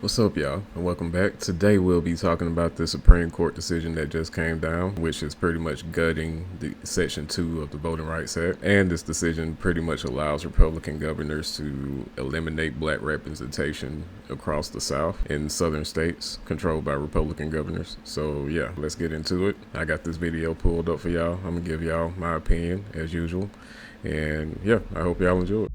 What's up, y'all, and welcome back. Today we'll be talking about the Supreme Court decision that just came down, which is pretty much gutting the Section 2 of the Voting Rights Act. And this decision pretty much allows Republican governors to eliminate black representation across the South in southern states controlled by Republican governors. So yeah, let's get into it. I got this video pulled up for y'all. I'm gonna give y'all my opinion as usual. And yeah, I hope y'all enjoy it.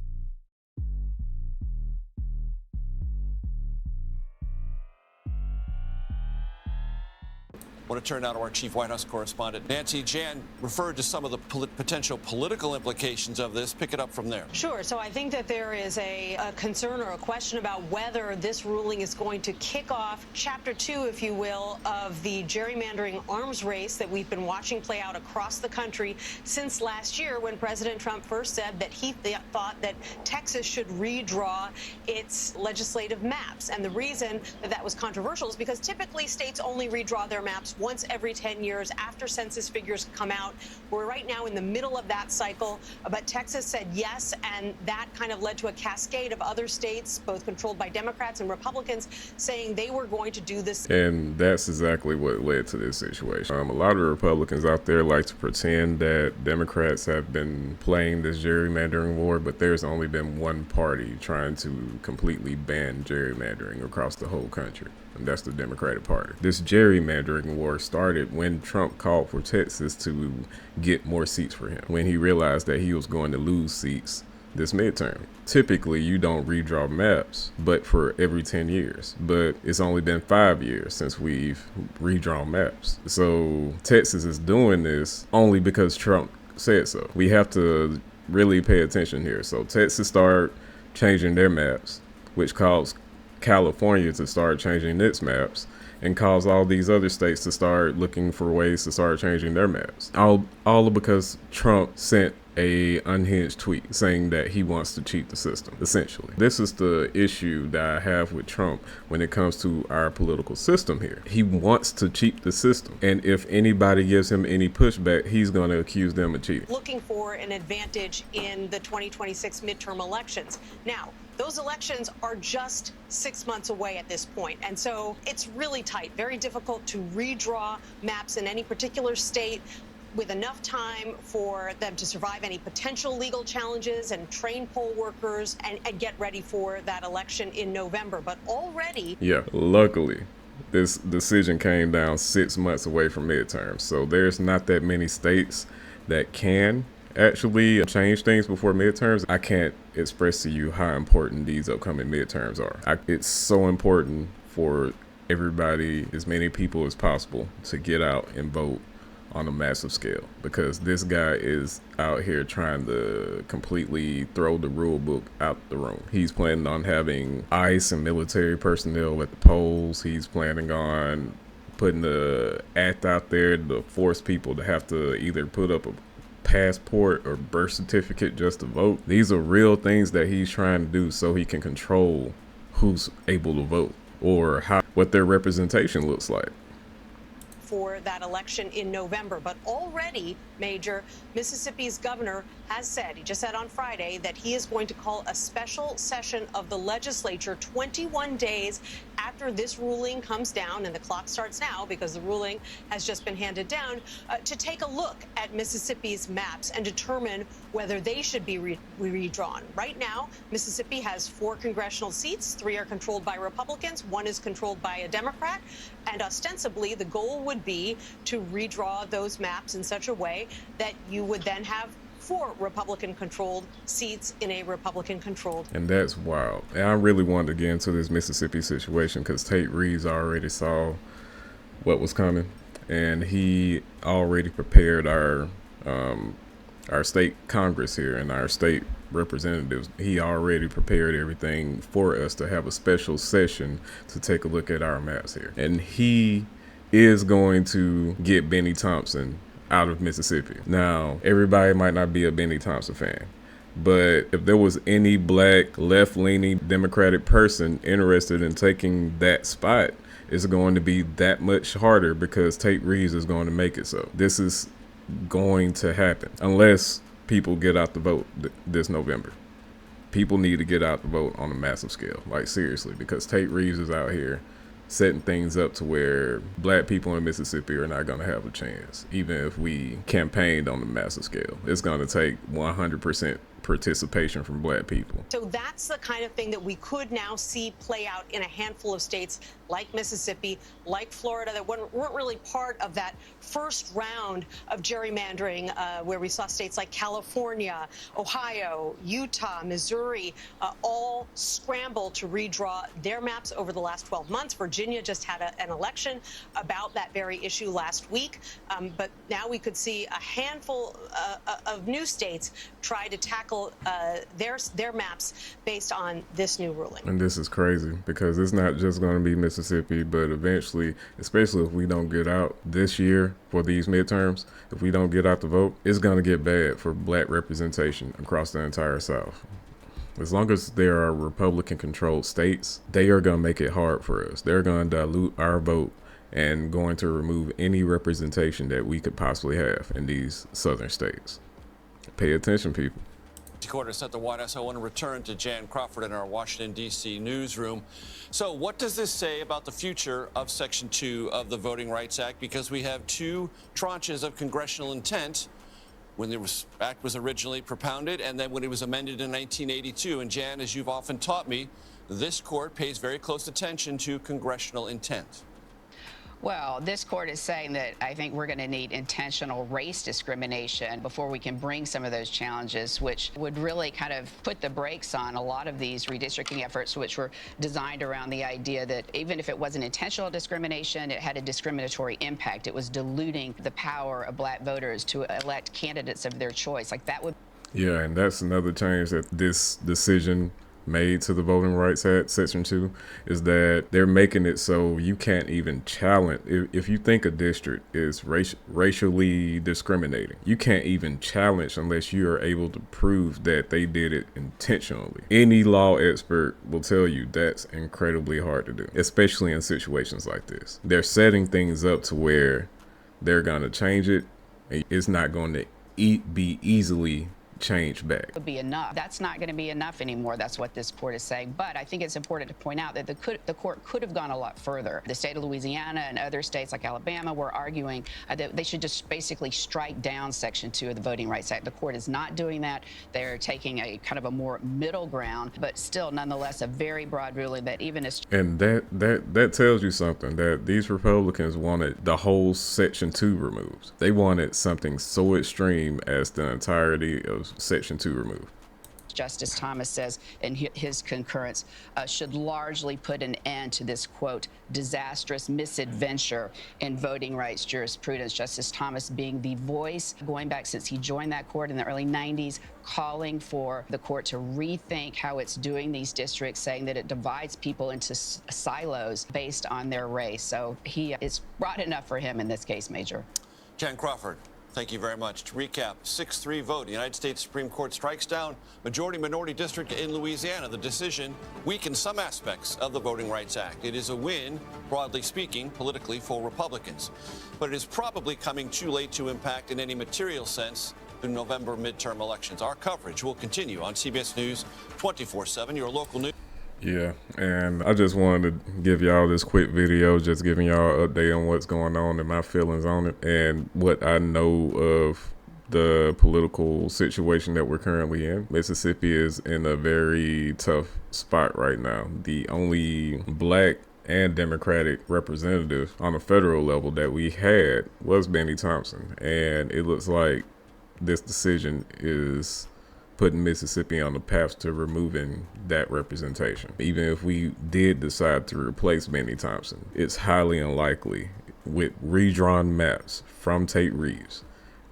I want to turn now to our chief White House correspondent. Nancy, Jan referred to some of the potential political implications of this. Pick it up from there. Sure. So I think that there is a concern or a question about whether this ruling is going to kick off Chapter 2, if you will, of the gerrymandering arms race that we've been watching play out across the country since last year, when President Trump first said that he thought that Texas should redraw its legislative maps. And the reason that that was controversial is because typically states only redraw their maps once every 10 years after census figures come out. We're right now in the middle of that cycle, but Texas said yes, and that kind of led to a cascade of other states, both controlled by Democrats and Republicans, saying they were going to do this. And that's exactly what led to this situation. A lot of Republicans out there like to pretend that Democrats have been playing this gerrymandering war, but there's only been one party trying to completely ban gerrymandering across the whole country. And that's the Democratic Party. This gerrymandering war started when Trump called for Texas to get more seats for him, when he realized that he was going to lose seats this midterm. Typically, you don't redraw maps, but for every 10 years. But it's only been 5 years since we've redrawn maps. So Texas is doing this only because Trump said so. We have to really pay attention here. So Texas started changing their maps, which caused California to start changing its maps, and cause all these other states to start looking for ways to start changing their maps. All because Trump sent a unhinged tweet saying that he wants to cheat the system, essentially. This is the issue that I have with Trump when it comes to our political system here. He wants to cheat the system, and if anybody gives him any pushback, he's going to accuse them of cheating. Looking for an advantage in the 2026 midterm elections. Now, those elections are just 6 months away at this point. And so it's really tight, very difficult to redraw maps in any particular state with enough time for them to survive any potential legal challenges and train poll workers and get ready for that election in November. But already... Yeah, luckily, this decision came down 6 months away from midterms. So there's not that many states that can actually change things before midterms. I can't express to you how important these upcoming midterms are. It's so important for everybody, as many people as possible, to get out and vote on a massive scale, because this guy is out here trying to completely throw the rule book out the room. He's planning on having ICE and military personnel at the polls. He's planning on putting the act out there to force people to have to either put up a passport or birth certificate just to vote. These are real things that he's trying to do so he can control who's able to vote or what their representation looks like for that election in November. But already, Major, Mississippi's governor has said, he just said on Friday, that he is going to call a special session of the legislature 21 days after this ruling comes down, and the clock starts now because the ruling has just been handed down, to take a look at Mississippi's maps and determine whether they should be redrawn. Right now, Mississippi has 4 congressional seats. 3 are controlled by Republicans. 1 is controlled by a Democrat. And ostensibly, the goal would be to redraw those maps in such a way that you would then have 4 Republican-controlled seats in a Republican-controlled. And that's wild. And I really wanted to get into this Mississippi situation because Tate Reeves already saw what was coming, and he already prepared our state Congress here and our state representatives. He already prepared everything for us to have a special session to take a look at our maps here. And he is going to get Bennie Thompson out of Mississippi. Now, everybody might not be a Bennie Thompson fan, but if there was any black, left-leaning Democratic person interested in taking that spot, it's going to be that much harder because Tate Reeves is going to make it so. This is going to happen unless people get out the vote this November. people need to get out the vote on a massive scale, like seriously, because Tate Reeves is out here setting things up to where black people in Mississippi are not going to have a chance, even if we campaigned on a massive scale. It's going to take 100% participation from black people. So that's the kind of thing that we could now see play out in a handful of states like Mississippi, like Florida, that weren't really part of that first round of gerrymandering, where we saw states like California, Ohio, Utah, Missouri, all scramble to redraw their maps over the last 12 months. Virginia just had an election about that very issue last week. But now we could see a handful of new states try to tackle their maps based on this new ruling. And this is crazy because it's not just going to be Mississippi, but eventually, especially if we don't get out this year for these midterms, if we don't get out the vote, it's going to get bad for black representation across the entire South. As long as there are Republican-controlled states, they are going to make it hard for us. They're going to dilute our vote and going to remove any representation that we could possibly have in these southern states. Pay attention, people. Quarters at the White House. I want to return to Jan Crawford in our Washington, D.C. newsroom. So what does this say about the future of Section 2 of the Voting Rights Act? Because we have two tranches of congressional intent when the act was originally propounded and then when it was amended in 1982. And Jan, as you've often taught me, this court pays very close attention to congressional intent. Well, this court is saying that I think we're going to need intentional race discrimination before we can bring some of those challenges, which would really kind of put the brakes on a lot of these redistricting efforts, which were designed around the idea that even if it wasn't intentional discrimination, it had a discriminatory impact. It was diluting the power of black voters to elect candidates of their choice. Like that would. Yeah, and that's another change that this decision made to the Voting Rights Act, Section 2, is that they're making it so you can't even challenge. If you think a district is racially discriminating, you can't even challenge unless you are able to prove that they did it intentionally. Any law expert will tell you that's incredibly hard to do, especially in situations like this. They're setting things up to where they're going to change it, and it's not going to be easily change back. Would be enough. That's not going to be enough anymore. That's what this court is saying. But I think it's important to point out that the court could have gone a lot further. The state of Louisiana and other states like Alabama were arguing that they should just basically strike down Section 2 of the Voting Rights Act. The court is not doing that. They're taking a kind of a more middle ground, but still nonetheless a very broad ruling that even as. And that tells you something, that these Republicans wanted the whole Section 2 removed. They wanted something so extreme as the entirety of Section 2 removed. Justice Thomas says in his concurrence should largely put an end to this, quote, disastrous misadventure in voting rights jurisprudence. Justice Thomas being the voice going back since he joined that court in the early 90s, calling for the court to rethink how it's doing these districts, saying that it divides people into silos based on their race. So it's broad enough for him in this case, Major. Jan Crawford, thank you very much. To recap, 6-3 vote. The United States Supreme Court strikes down majority-minority district in Louisiana. The decision weakens some aspects of the Voting Rights Act. It is a win, broadly speaking, politically for Republicans. But it is probably coming too late to impact in any material sense the November midterm elections. Our coverage will continue on CBS News 24/7, your local news. Yeah, and I just wanted to give y'all this quick video, just giving y'all an update on what's going on and my feelings on it and what I know of the political situation that we're currently in. Mississippi is in a very tough spot right now. The only black and Democratic representative on a federal level that we had was Bennie Thompson, and it looks like this decision is putting Mississippi on the path to removing that representation. Even if we did decide to replace Bennie Thompson, it's highly unlikely with redrawn maps from Tate Reeves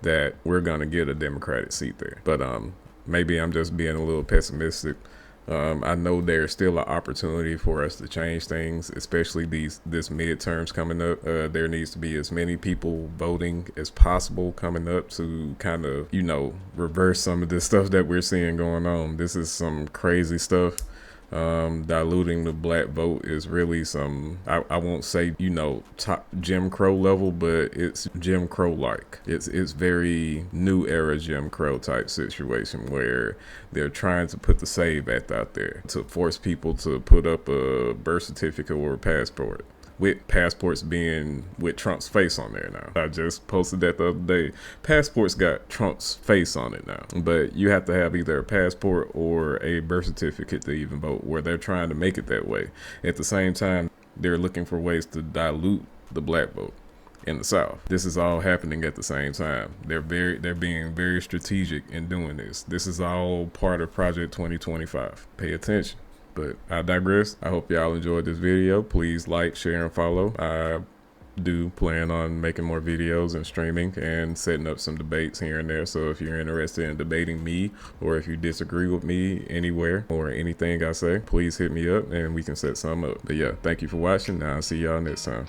that we're gonna get a Democratic seat there. But maybe I'm just being a little pessimistic. I know there's still an opportunity for us to change things, especially this midterms coming up. There needs to be as many people voting as possible coming up to kind of, reverse some of this stuff that we're seeing going on. This is some crazy stuff. Diluting the black vote is really some, I won't say, you know, top Jim Crow level, but it's Jim Crow-like. It's very new era Jim Crow type situation where they're trying to put the SAVE Act out there to force people to put up a birth certificate or a passport, with passports being with Trump's face on there now. I just posted that the other day. Passports got Trump's face on it now, but you have to have either a passport or a birth certificate to even vote, where they're trying to make it that way. At the same time, they're looking for ways to dilute the black vote in the South. This is all happening at the same time. They're being very strategic in doing this. This is all part of Project 2025. Pay attention. But I digress. I hope y'all enjoyed this video. Please like, share, and follow. I do plan on making more videos and streaming and setting up some debates here and there. So if you're interested in debating me, or if you disagree with me anywhere or anything I say, please hit me up and we can set some up. But yeah, thank you for watching. I'll see y'all next time.